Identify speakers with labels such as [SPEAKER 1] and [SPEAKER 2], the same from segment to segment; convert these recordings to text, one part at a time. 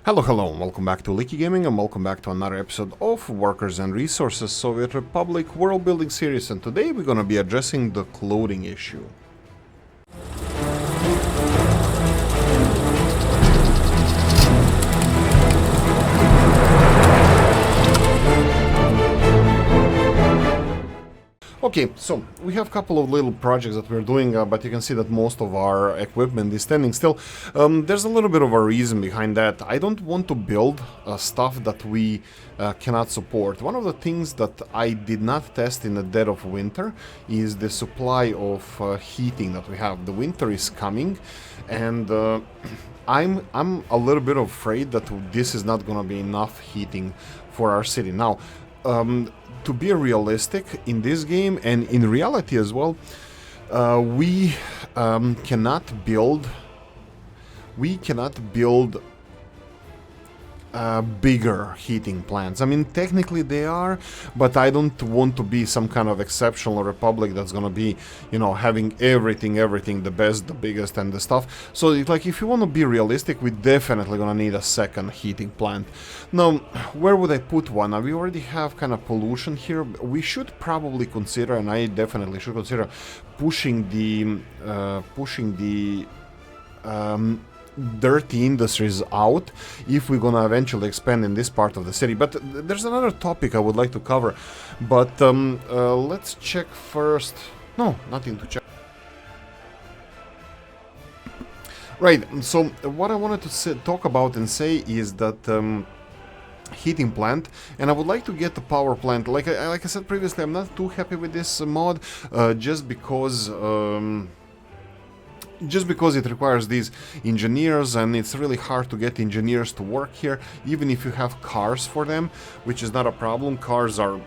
[SPEAKER 1] Hello, welcome back to Oolykee Gaming and welcome back to another episode of Workers and Resources Soviet Republic World Building series, and today we're gonna be addressing the clothing issue. Okay, so we have a couple of little projects that we're doing, but you can see that most of our equipment is standing still. There's a little bit of a reason behind that. I don't want to build stuff that we cannot support. One of the things that I did not test in the dead of winter is the supply of heating that we have. The winter is coming, and I'm a little bit afraid that this is not going to be enough heating for our city. Now, to be realistic in this game and in reality as well, we cannot build bigger heating plants. I mean, technically they are, but I don't want to be some kind of exceptional republic that's gonna be, you know, having everything, the best, the biggest, and the stuff. So, like, if you want to be realistic, we're definitely gonna need a second heating plant. Now, where would I put one? We already have kind of pollution here. We should probably consider, and I definitely should consider, pushing the dirty industries out if we're gonna eventually expand in this part of the city. But there's another topic I would like to cover, but let's check first. No, nothing to check. Right, so what I wanted to talk about and say is that heating plant, and I would like to get the power plant. Like I said previously, I'm not too happy with this mod, just because it requires these engineers, and it's really hard to get engineers to work here, even if you have cars for them, which is not a problem. Cars are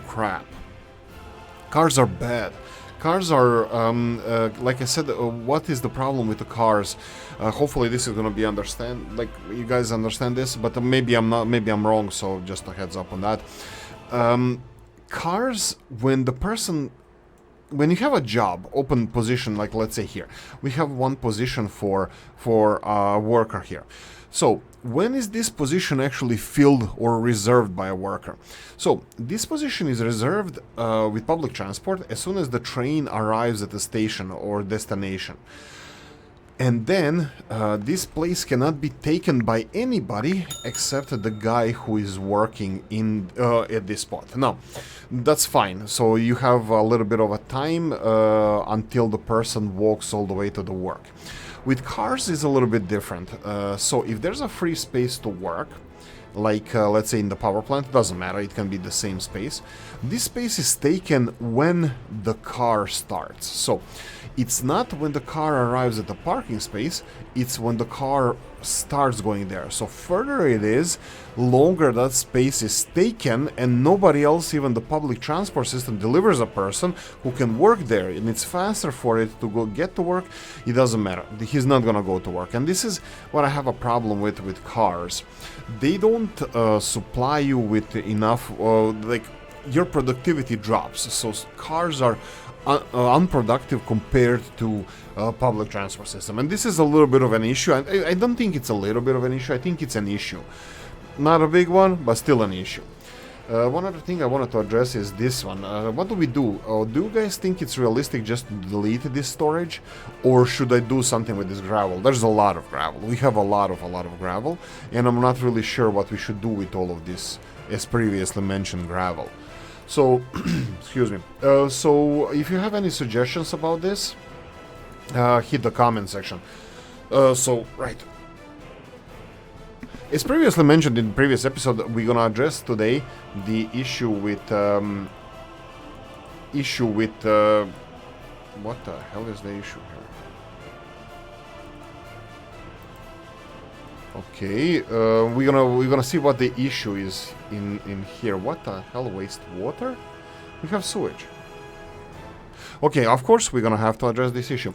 [SPEAKER 1] crap. Cars are bad. Cars are, like I said, what is the problem with the cars? Hopefully this is going to be like you guys understand this, but maybe I'm not, maybe I'm wrong, so just a heads up on that. Cars, when you have a job, open position, like let's say here, we have one position for a worker here. So when is this position actually filled or reserved by a worker? So this position is reserved with public transport as soon as the train arrives at the station or destination. And then this place cannot be taken by anybody except the guy who is working in at this spot. Now, that's fine. So you have a little bit of a time until the person walks all the way to the work. With cars, it's a little bit different. So if there's a free space to work, like let's say in the power plant, doesn't matter, it can be the same space. This space is taken when the car starts. So it's not when the car arrives at the parking space, it's when the car starts going there. So further it is, longer that space is taken, and nobody else, even the public transport system, delivers a person who can work there, and it's faster for it to go get to work. It doesn't matter, he's not gonna go to work. And this is what I have a problem with cars. They don't supply you with enough, like, your productivity drops. So cars are unproductive compared to public transport system, and this is a little bit of an issue. I don't think it's a little bit of an issue, I think it's an issue. Not a big one, but still an issue. One other thing I wanted to address is this one. What do we do? Do you guys think it's realistic just to delete this storage, or should I do something with this gravel? There's a lot of gravel. We have a lot of gravel, and I'm not really sure what we should do with all of this, as previously mentioned, gravel. So, excuse me. So, if you have any suggestions about this, hit the comment section. Right. As previously mentioned in the previous episode, we're gonna address today the issue with what the hell is the issue here? Okay, we're gonna see what the issue is in here. What the hell? Wastewater? We have sewage. Okay, of course, we're gonna have to address this issue.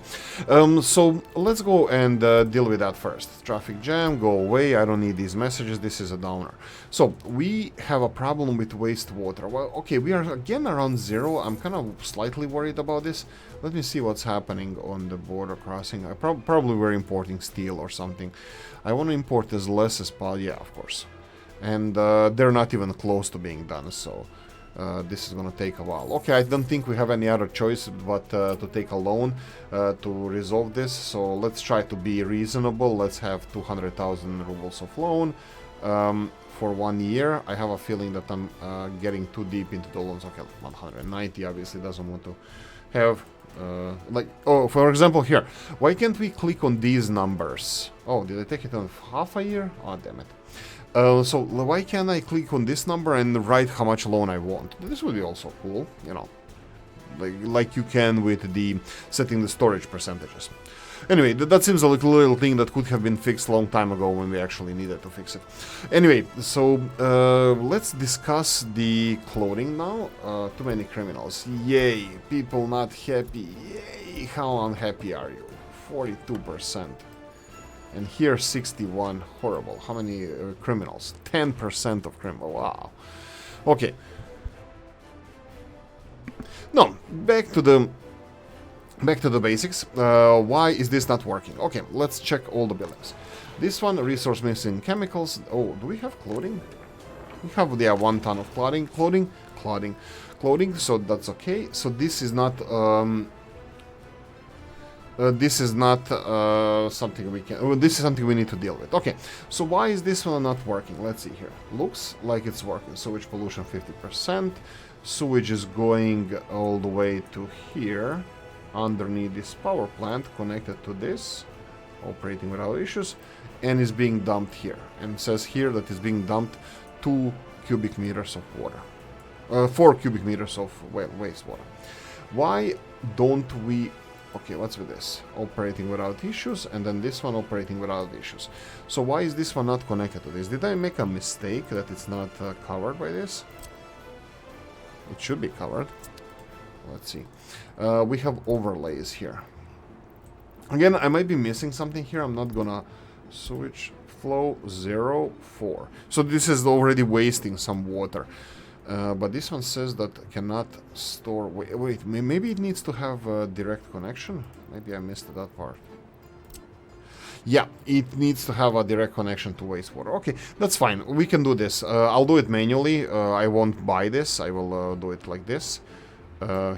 [SPEAKER 1] So let's go and deal with that first. Traffic jam, go away. I don't need these messages. This is a downer. So we have a problem with wastewater. Well, okay, we are again around 0. I'm kind of slightly worried about this. Let me see what's happening on the border crossing. Probably we're importing steel or something. I want to import as less as possible. Yeah, of course. And they're not even close to being done, so this is gonna take a while. Okay, I don't think we have any other choice but to take a loan to resolve this, so let's try to be reasonable. Let's have 200,000 rubles of loan for 1 year. I have a feeling that I'm getting too deep into the loans. Okay, 190 obviously doesn't want to have like, oh, for example here, why can't we click on these numbers? Oh, did I take it on half a year? Oh, damn it. So why can't I click on this number and write how much loan I want? This would be also cool, you know, like you can with the setting the storage percentages. Anyway, that seems a little thing that could have been fixed a long time ago when we actually needed to fix it. Anyway, so let's discuss the clothing now. Too many criminals. Yay, people not happy. Yay, how unhappy are you? 42%. And here 61, horrible. How many criminals? 10% of criminals, wow. Okay. No, back to the basics. Why is this not working? Okay, let's check all the buildings. This one, resource missing chemicals. Oh, do we have clothing? We have, yeah, 1 ton of clothing, so that's okay. So this is not something we can... this is something we need to deal with. Okay, so why is this one not working? Let's see here. Looks like it's working. Sewage pollution 50%. Sewage is going all the way to here, underneath this power plant, connected to this, operating without issues, and is being dumped here. And it says here that it's being dumped 2 cubic meters of water. 4 cubic meters of wastewater. Why don't we... Okay, what's with this? Operating without issues, and then this one operating without issues. So why is this one not connected to this? Did I make a mistake that it's not covered by this? It should be covered. Let's see. We have overlays here. Again, I might be missing something here. I'm not gonna... Sewage flow 0.4. So this is already wasting some water. But this one says that cannot store... Wait, maybe it needs to have a direct connection? Maybe I missed that part. Yeah, it needs to have a direct connection to wastewater. Okay, that's fine. We can do this. I'll do it manually. I won't buy this. I will do it like this.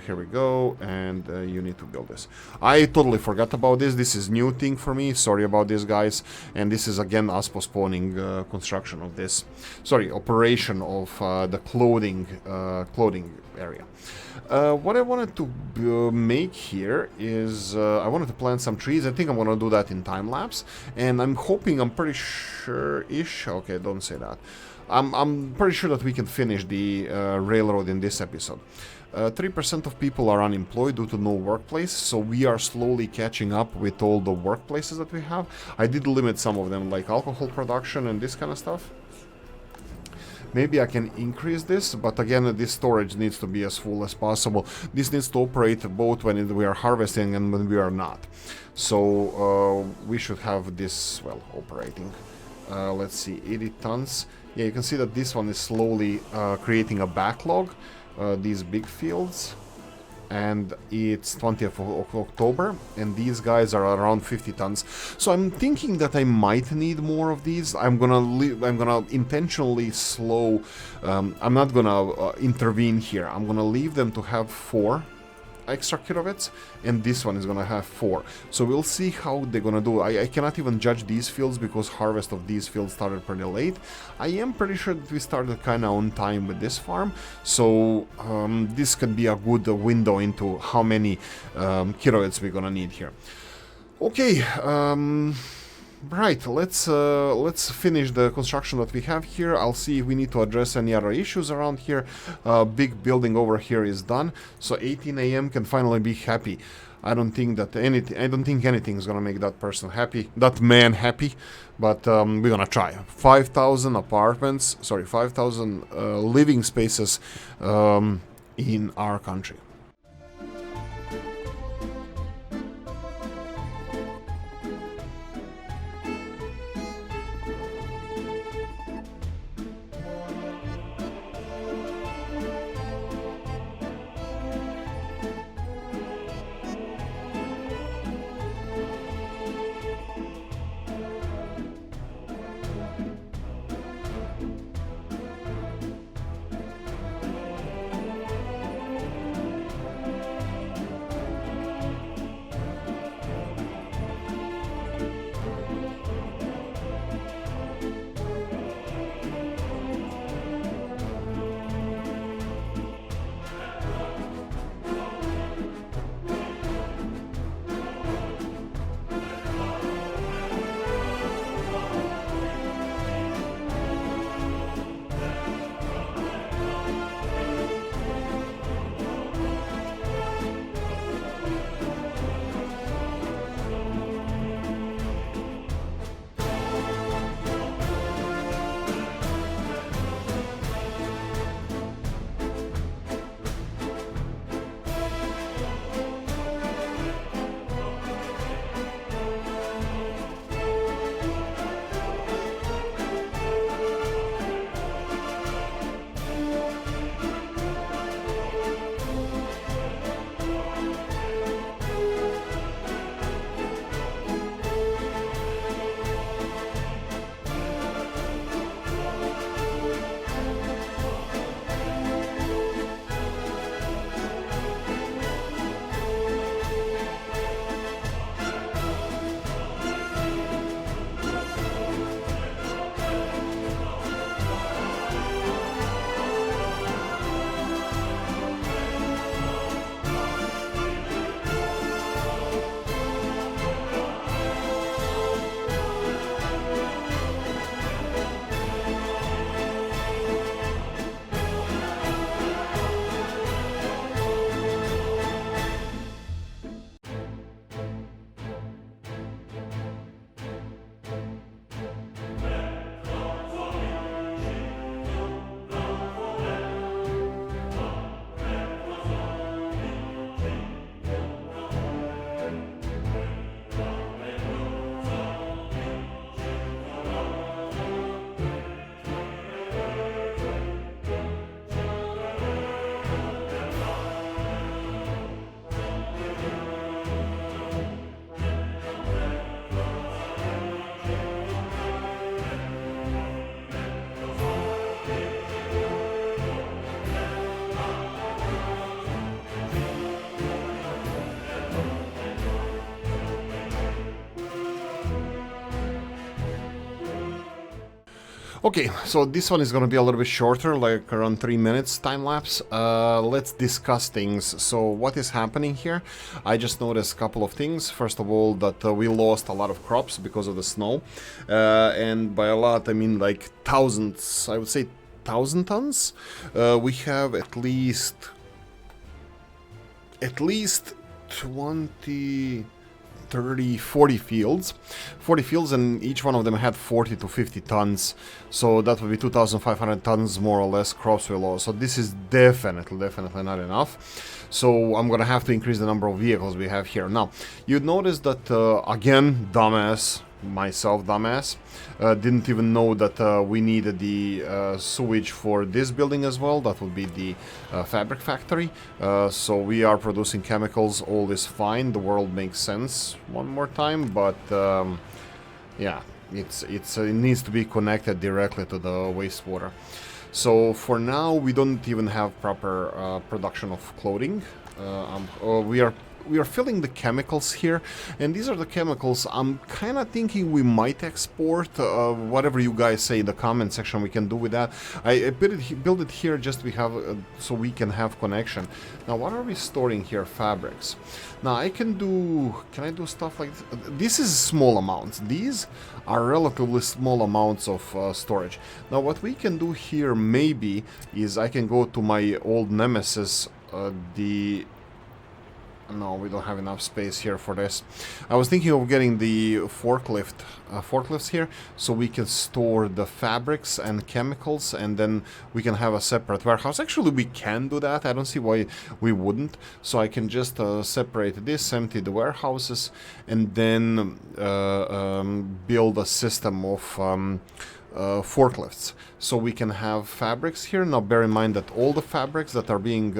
[SPEAKER 1] Here we go, and you need to build this. I totally forgot about this. This is new thing for me. Sorry about this, guys. And this is again us postponing construction of this. Sorry, operation of the clothing area. What I wanted to make here is I wanted to plant some trees. I think I'm gonna do that in time-lapse, and I'm hoping, I'm pretty sure-ish. Okay, don't say that. I'm pretty sure that we can finish the railroad in this episode. 3% of people are unemployed due to no workplace, so we are slowly catching up with all the workplaces that we have. I did limit some of them, like alcohol production and this kind of stuff. Maybe I can increase this, but again, this storage needs to be as full as possible. This needs to operate both when we are harvesting and when we are not. So we should have this, well, operating. Let's see, 80 tons. Yeah, you can see that this one is slowly creating a backlog. These big fields, and it's 20th of October, and these guys are around 50 tons. So I'm thinking that I might need more of these. I'm gonna intentionally slow. I'm not gonna intervene here. I'm gonna leave them to have 4 extra kilowatts, and this one is gonna have 4. So we'll see how they're gonna do. I cannot even judge these fields because harvest of these fields started pretty late. I am pretty sure that we started kind of on time with this farm, so this could be a good window into how many kilowatts we're gonna need here. Okay, right, let's finish the construction that we have here. I'll see if we need to address any other issues around here. Big building over here is done, so 18 AM can finally be happy. I don't think anything is gonna make that person happy, that man happy, but we're gonna try. 5,000 apartments, sorry, 5,000 living spaces in our country. Okay, so this one is gonna be a little bit shorter, like around 3 minutes time lapse. Let's discuss things. So what is happening here? I just noticed a couple of things. First of all, that we lost a lot of crops because of the snow, and by a lot I mean like thousands. I would say 1,000 tons. We have at least 20, 30, 40 fields. 40 fields, and each one of them had 40 to 50 tons. So that would be 2,500 tons more or less crops we lost. So this is definitely not enough. So I'm gonna have to increase the number of vehicles we have here. Now, you'd notice that, again, myself, dumbass, didn't even know that we needed the sewage for this building as well. That would be the fabric factory. So we are producing chemicals, all is fine, the world makes sense one more time, but yeah, it needs to be connected directly to the wastewater. So for now we don't even have proper production of clothing. We are filling the chemicals here, and these are the chemicals I'm kind of thinking we might export. Whatever you guys say in the comment section, we can do with that. I build it here just so we can have connection. Now, what are we storing here? Fabrics. Now, can I do stuff like this? This is small amounts. These are relatively small amounts of storage. Now, what we can do here maybe is I can go to my old nemesis, no, we don't have enough space here for this. I was thinking of getting the forklifts here, so we can store the fabrics and chemicals, and then we can have a separate warehouse. Actually, we can do that. I don't see why we wouldn't. So I can just separate this, empty the warehouses, and then build a system of forklifts, so we can have fabrics here. Now bear in mind that all the fabrics that are being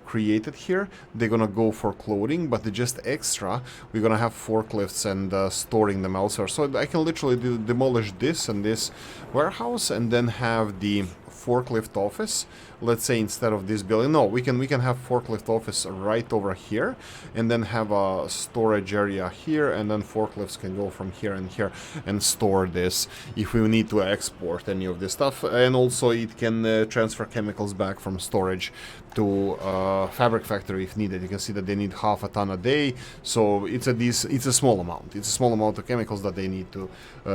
[SPEAKER 1] created here, they're gonna go for clothing, but just extra we're gonna have forklifts and storing them elsewhere. So I can literally demolish this and this warehouse and then have the forklift office. Let's say instead of this building, no, we can have forklift office right over here, and then have a storage area here, and then forklifts can go from here and here and store this if we need to export any of this stuff. And also it can transfer chemicals back from storage to fabric factory if needed. You can see that they need half a ton a day, so it's a small amount. It's a small amount of chemicals that they need to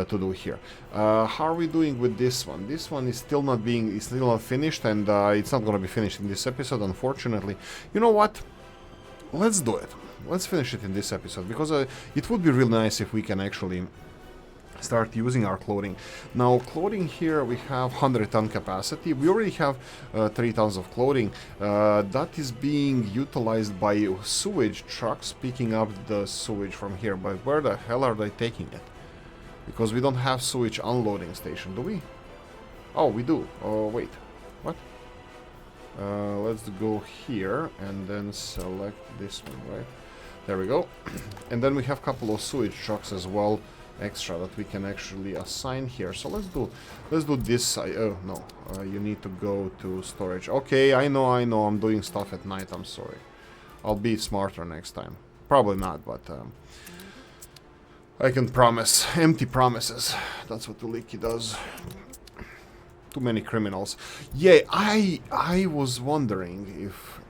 [SPEAKER 1] do here. How are we doing with this one? This one is still not finished, and it's not going to be finished in this episode, unfortunately. You know what? Let's do it. Let's finish it in this episode, because it would be really nice if we can actually start using our clothing. Now, clothing here, we have 100 ton capacity. We already have 3 tons of clothing. That is being utilized by sewage trucks picking up the sewage from here. But where the hell are they taking it? Because we don't have sewage unloading station, do we? Oh, we do. Oh, wait. What? Let's go here and then select this one, right? There we go. And then we have a couple of sewage trucks as well, extra, that we can actually assign here. So let's do this. Oh no, you need to go to storage. Okay, I know, I'm doing stuff at night, I'm sorry. I'll be smarter next time. Probably not, but I can promise. Empty promises. That's what Oolykee does. Too many criminals. Yeah, I was wondering if...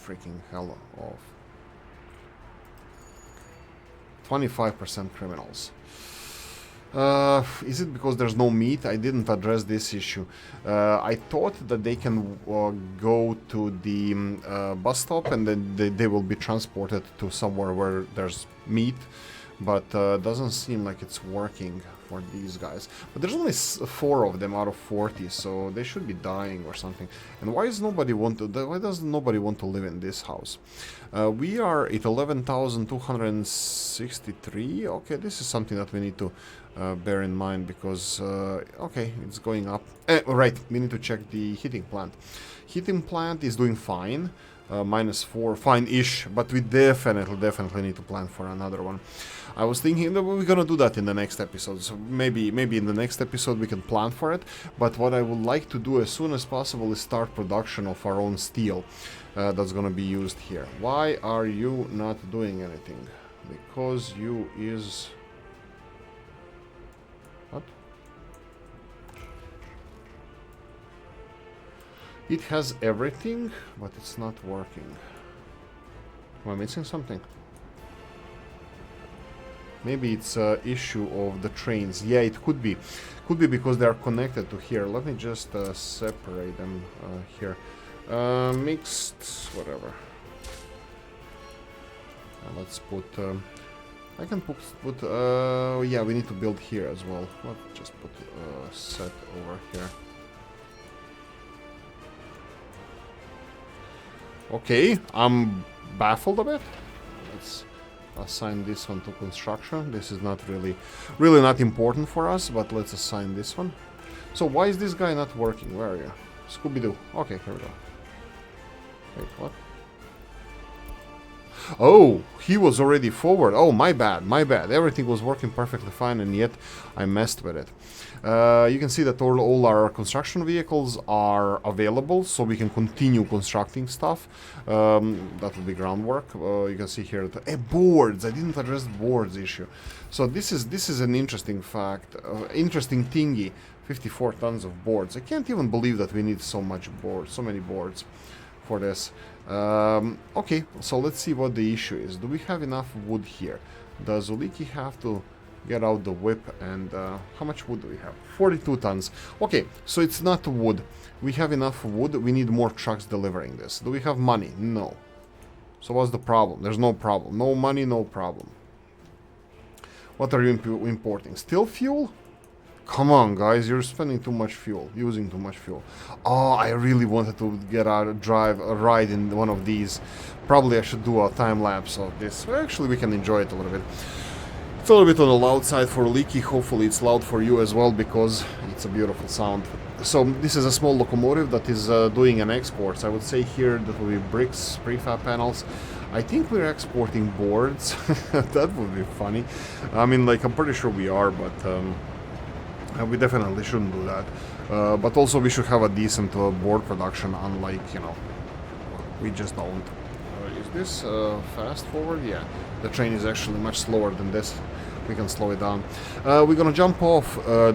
[SPEAKER 1] freaking hell off. 25% criminals. Is it because there's no meat? I didn't address this issue. I thought that they can go to the bus stop and then they will be transported to somewhere where there's meat, but doesn't seem like it's working for these guys. But there's only 4 of them out of 40, so they should be dying or something. And why does nobody want to live in this house? We are at 11,263. Okay, this is something that we need to bear in mind, because okay, it's going up. Right, we need to check the heating plant. Heating plant is doing fine. -4, fine-ish, but we definitely need to plan for another one. I was thinking that we're gonna do that in the next episode, so maybe in the next episode we can plan for it. But what I would like to do as soon as possible is start production of our own steel that's gonna be used here. Why are you not doing anything? Because you is... what? It has everything, but it's not working. Am I missing something? Maybe it's an issue of the trains. Yeah, it could be. Could be because they are connected to here. Let me just separate them here. Mixed, whatever. Let's put... I can put yeah, we need to build here as well. Let's just put set over here. Okay, I'm baffled a bit. Let's assign this one to construction. This is not really not important for us, but let's assign this one. So why is this guy not working? Where are you? Scooby-Doo. Okay, here we go. Wait, what? Oh, he was already forward. Oh, my bad, my bad. Everything was working perfectly fine, and yet I messed with it. You can see that all our construction vehicles are available, so we can continue constructing stuff. That will be groundwork. You can see here that boards. I didn't address boards issue. So this is an interesting fact, interesting thingy. 54 tons of boards. I can't even believe that we need so many boards for this. Okay, so let's see what the issue is. Do we have enough wood here? Does Oolykee have to get out the whip? And how much wood do we have? 42 tons. Okay, so it's not wood. We have enough wood. We need more trucks delivering this. Do we have money? No. So what's the problem? There's no problem. No money, no problem. What are you importing? Still fuel? Come on, guys, you're spending too much fuel, using too much fuel. Oh, I really wanted to get out, ride in one of these. Probably I should do a time lapse of this. Actually, we can enjoy it a little bit. It's a little bit on the loud side for Oolykee. Hopefully it's loud for you as well, because it's a beautiful sound. So this is a small locomotive that is doing an export. I would say here that will be bricks, prefab panels. I think we're exporting boards. That would be funny. I mean, like, I'm pretty sure we are, but... we definitely shouldn't do that. But also we should have a decent board production, unlike, you know, we just don't. Is this fast forward? Yeah. The train is actually much slower than this. We can slow it down. We're gonna jump off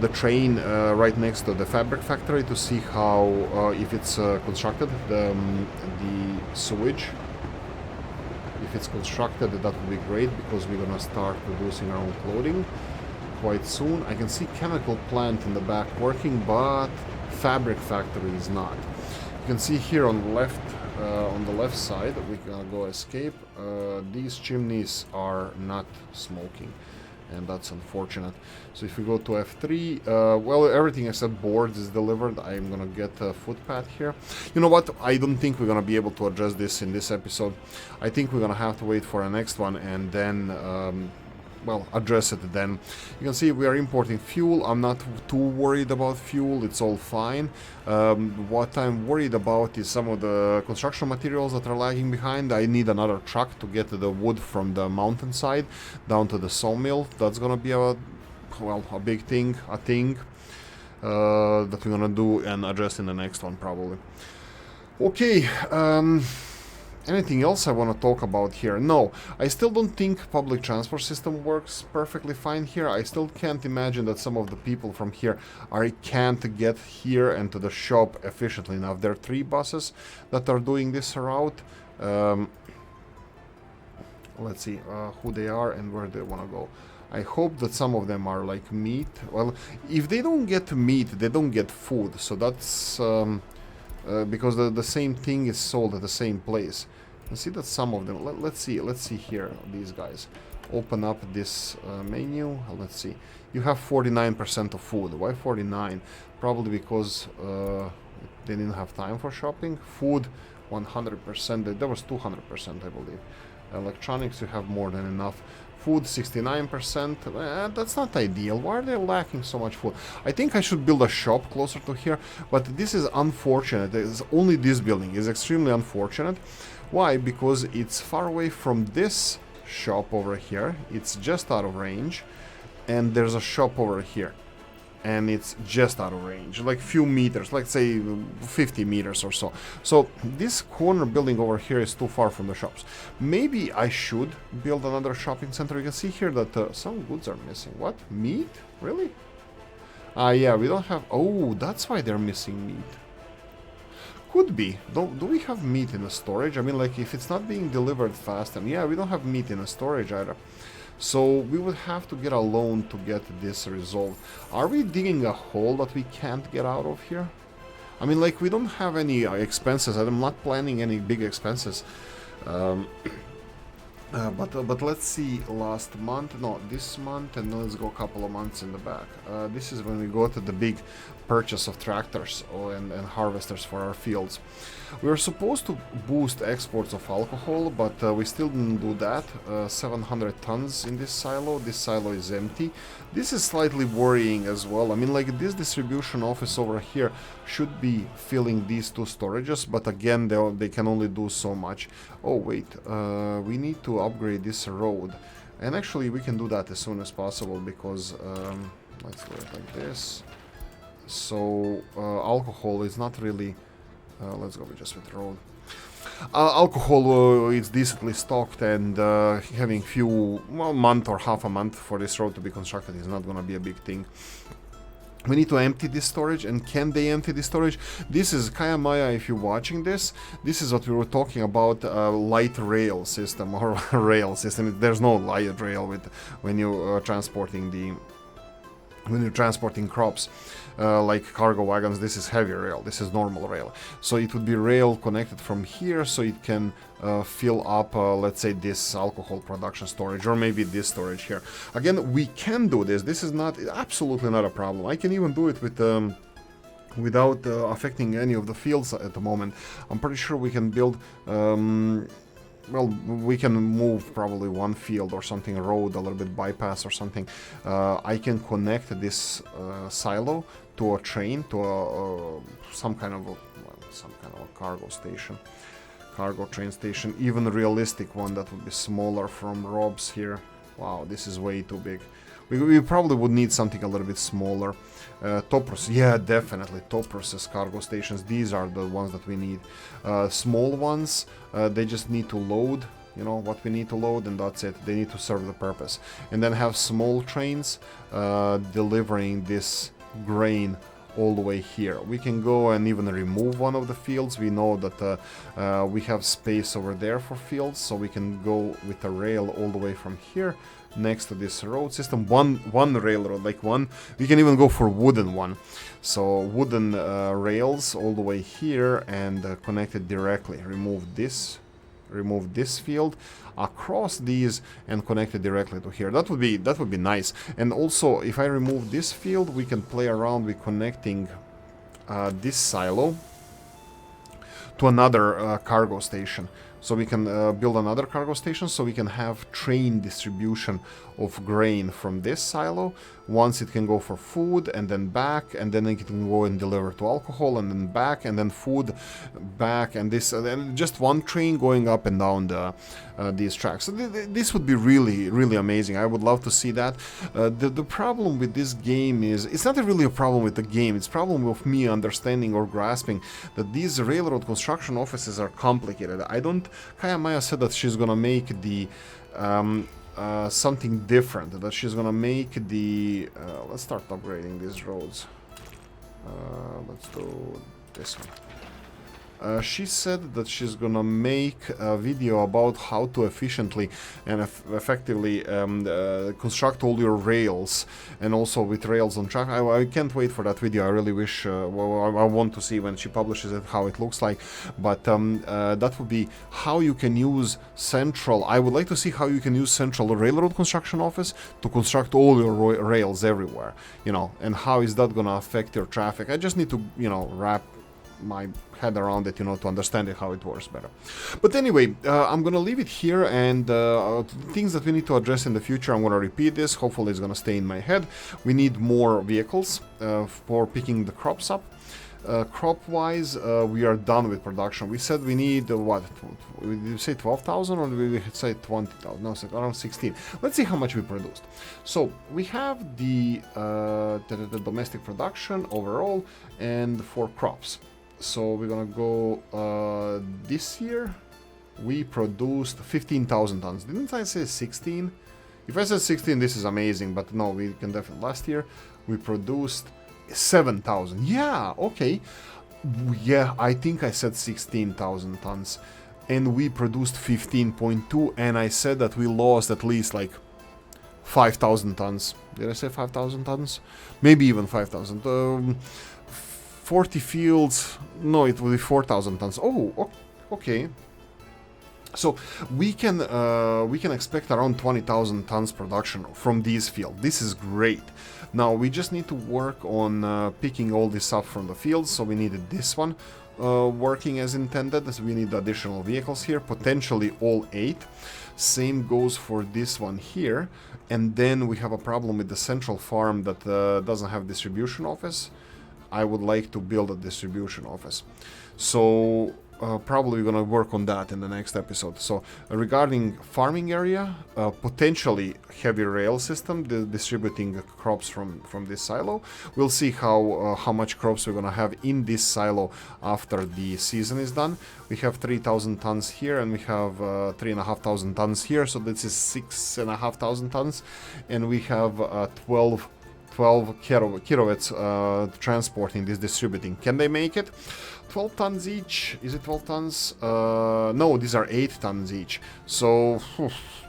[SPEAKER 1] the train right next to the fabric factory to see how, if it's constructed, the sewage. If it's constructed, that would be great, because we're gonna start producing our own clothing quite soon. I can see chemical plant in the back working, but fabric factory is not. You can see here on the left side, we can go escape. These chimneys are not smoking, and that's unfortunate. So if we go to F3, well, everything except boards is delivered. I'm gonna get a footpath here. You know what? I don't think we're gonna be able to address this in this episode. I think we're gonna have to wait for a next one, and then well, address it then. You can see we are importing fuel. I'm not too worried about fuel, it's all fine. What I'm worried about is some of the construction materials that are lagging behind. I need another truck to get the wood from the mountainside down to the sawmill. That's gonna be a big thing, that we're gonna do and address in the next one probably. Okay, anything else I want to talk about here? No, I still don't think public transport system works perfectly fine here. I still can't imagine that some of the people from here can't get here and to the shop efficiently enough. There are 3 buses that are doing this route. Let's see who they are and where they want to go. I hope that some of them are like meat. Well, if they don't get meat, they don't get food. So that's because the same thing is sold at the same place. You see that some of them. Let's see here. These guys. Open up this menu. Let's see. You have 49% of food. Why 49? Probably because they didn't have time for shopping. Food, 100%. There was 200%, I believe. Electronics, you have more than enough. Food, 69%. That's not ideal. Why are they lacking so much food? I think I should build a shop closer to here, but this is unfortunate. It's only this building is extremely unfortunate. Why? Because it's far away from this shop over here. It's just out of range, and there's a shop over here, and it's just out of range, like few meters, like say 50 meters or so. So this corner building over here is too far from the shops. Maybe I should build another shopping center. You can see here that some goods are missing. What? Meat? Really? Yeah, we don't have... Oh, that's why they're missing meat. could be. Do we have meat in the storage? I mean, like, if it's not being delivered fast, and yeah, we don't have meat in the storage either. So we would have to get a loan to get this resolved. Are we digging a hole that we can't get out of here? I mean, like, we don't have any expenses. I'm not planning any big expenses. But let's see, last month, no, this month, and let's go a couple of months in the back. This is when we go to the big purchase of tractors and harvesters for our fields. We were supposed to boost exports of alcohol, but we still didn't do that. 700 tons in this silo. This silo is empty. This is slightly worrying as well. I mean, like, this distribution office over here should be filling these two storages, but again, they can only do so much. Oh, wait, we need to upgrade this road. And actually, we can do that as soon as possible, because let's do it like this. So, alcohol is not really... let's go just with road. Alcohol is decently stocked, and having month or half a month for this road to be constructed is not gonna be a big thing. We need to empty this storage, and can they empty this storage? This is Kaya Maya, if you're watching this. This is what we were talking about, light rail system or rail system. There's no light rail when you're transporting crops. Like cargo wagons, this is heavy rail, this is normal rail. So it would be rail connected from here, so it can fill up, let's say, this alcohol production storage, or maybe this storage here. Again, we can do this. This is absolutely not a problem. I can even do it with without affecting any of the fields at the moment. I'm pretty sure we can build... well, we can move probably one field or something, a road, a little bit bypass or something. I can connect this silo to a train, to some kind of a cargo train station, even a realistic one that would be smaller from Rob's here. Wow, this is way too big. We probably would need something a little bit smaller. Top process, yeah, definitely top process cargo stations. These are the ones that we need. Small ones, they just need to load, you know, what we need to load, and that's it. They need to serve the purpose. And then have small trains delivering this grain all the way here. We can go and even remove one of the fields. We know that we have space over there for fields, so we can go with a rail all the way from here next to this road system. One railroad, like one. We can even go for wooden one. So wooden rails all the way here and connect it directly. Remove this field across these and connect it directly to here. That would be nice. And also, if I remove this field, we can play around with connecting this silo to another cargo station. So we can build another cargo station, so we can have train distribution of grain from this silo. Once it can go for food, and then back, and then it can go and deliver to alcohol, and then back, and then food, back, and this, and just one train going up and down these tracks. So this would be really, really amazing. I would love to see that. The problem with this game is, it's not really a problem with the game, it's a problem with me understanding or grasping that these railroad construction offices are complicated. Kaya Maya said that she's gonna make the something different, that she's gonna make the let's start upgrading these roads. Let's do this one. She said that she's gonna make a video about how to efficiently and effectively construct all your rails, and also with rails on track. I can't wait for that video. I really wish, well, I want to see when she publishes it how it looks like, but that would be how you can use central. I would like to see how you can use central railroad construction office to construct all your rails everywhere, you know, and how is that gonna affect your traffic. I just need to, you know, wrap my head around it, you know, to understand it, how it works better. But anyway, I'm gonna leave it here, and things that we need to address in the future, I'm gonna repeat this. Hopefully it's gonna stay in my head. We need more vehicles for picking the crops up. Crop-wise, we are done with production. We said we need, what, did you say 12,000 or did we say 20,000? No, around 16. Let's see how much we produced. So, we have the domestic production overall and for crops. So, we're gonna go, this year, we produced 15,000 tons. Didn't I say 16? If I said 16, this is amazing, but no, we can definitely, last year, we produced 7,000. Yeah, okay. Yeah, I think I said 16,000 tons. And we produced 15.2, and I said that we lost at least like 5,000 tons. Did I say 5,000 tons? Maybe even 5,000. 40 fields. No, it will be 4,000 tons. Oh, okay. So we can expect around 20,000 tons production from these fields. This is great. Now we just need to work on picking all this up from the fields. So we needed this one working as intended. So we need additional vehicles here, potentially all 8. Same goes for this one here. And then we have a problem with the central farm that doesn't have distribution office. I would like to build a distribution office. So probably we're gonna work on that in the next episode. So regarding farming area, potentially heavy rail system distributing crops from this silo. We'll see how much crops we're gonna have in this silo after the season is done. We have 3,000 tons here, and we have 3,500 tons here, so this is 6,500 tons, and we have 12 kilowatts transporting this, distributing. Can they make it? 12 tons each. Is it 12 tons? No, these are 8 tons each. So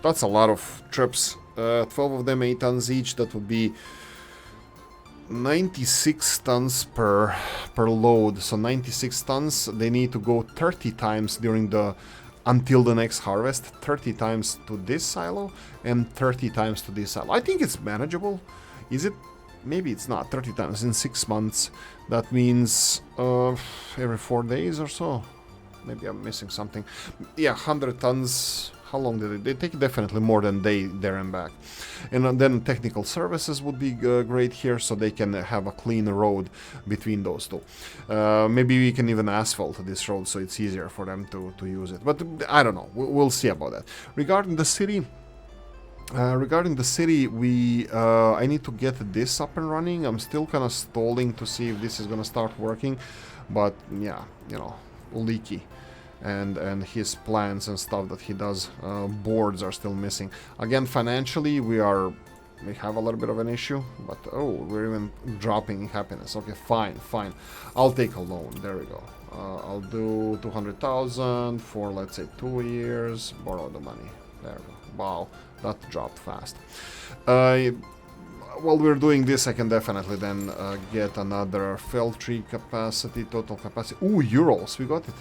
[SPEAKER 1] that's a lot of trips. 12 of them 8 tons each. That would be 96 tons per load. So 96 tons. They need to go 30 times during until the next harvest. 30 times to this silo and 30 times to this silo. I think it's manageable. Is it? Maybe it's not 30 times in 6 months. That means every 4 days or so. Maybe I'm missing something. Yeah, 100 tons. How long did they take? Definitely more than there and back. And then technical services would be great here, so they can have a clean road between those two. Maybe we can even asphalt this road so it's easier for them to use it. But I don't know. We'll see about that. Regarding the city, I need to get this up and running. I'm still kind of stalling to see if this is gonna start working, but yeah, you know, Oolykee and his plans and stuff that he does, boards are still missing. Again, financially, we have a little bit of an issue, but we're even dropping happiness. Okay, fine. I'll take a loan. There we go. I'll do 200,000 for, let's say, 2 years. Borrow the money. There we go. Wow, that dropped fast. While we're doing this, I can definitely then get another fell tree capacity, total capacity. Ooh, Urals, we got it.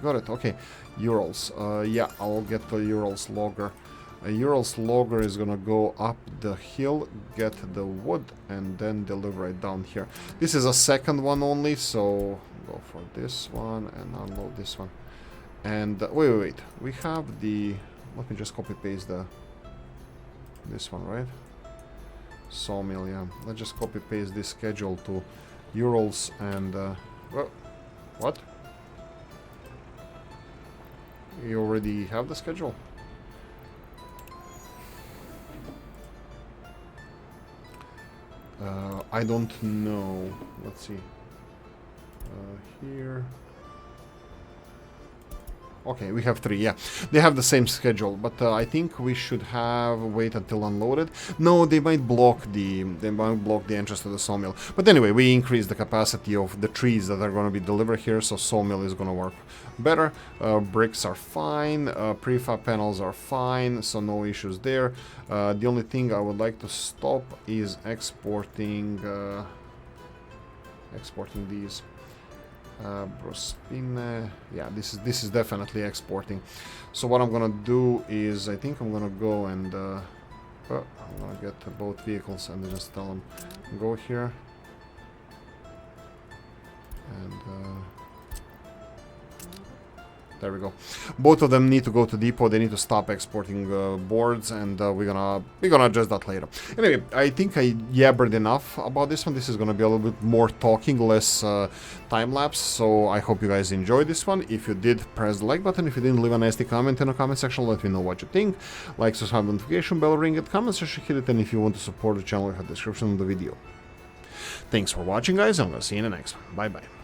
[SPEAKER 1] Okay, Urals. Yeah, I'll get the Urals logger. A Urals logger is gonna go up the hill, get the wood, and then deliver it down here. This is a second one only, so go for this one and unload this one. And wait. We have the. Let me just copy paste this one, right? Sawmill, yeah. Let's just copy paste this schedule to Urals and what? You already have the schedule? I don't know. Let's see. Here. Okay, we have 3, yeah. They have the same schedule, but I think we should wait until unloaded. No, they might block the entrance to the sawmill. But anyway, we increase the capacity of the trees that are going to be delivered here, so sawmill is going to work better. Bricks are fine, prefab panels are fine, so no issues there. The only thing I would like to stop is exporting these. Brospine, yeah, this is definitely exporting. So what I'm gonna do is, I think I'm gonna go and I'm gonna get both vehicles and just tell them go here and there we go. Both of them need to go to depot. They need to stop exporting boards, and we're gonna adjust that later. Anyway, I think I yabbered enough about this one. This is gonna be a little bit more talking, less time lapse. So I hope you guys enjoyed this one. If you did, press the like button. If you didn't, leave a nasty comment in the comment section. Let me know what you think. Like, subscribe, notification bell, ring it, comment section, hit it, and if you want to support the channel, have the description of the video. Thanks for watching, guys. I'm gonna see you in the next one. Bye bye.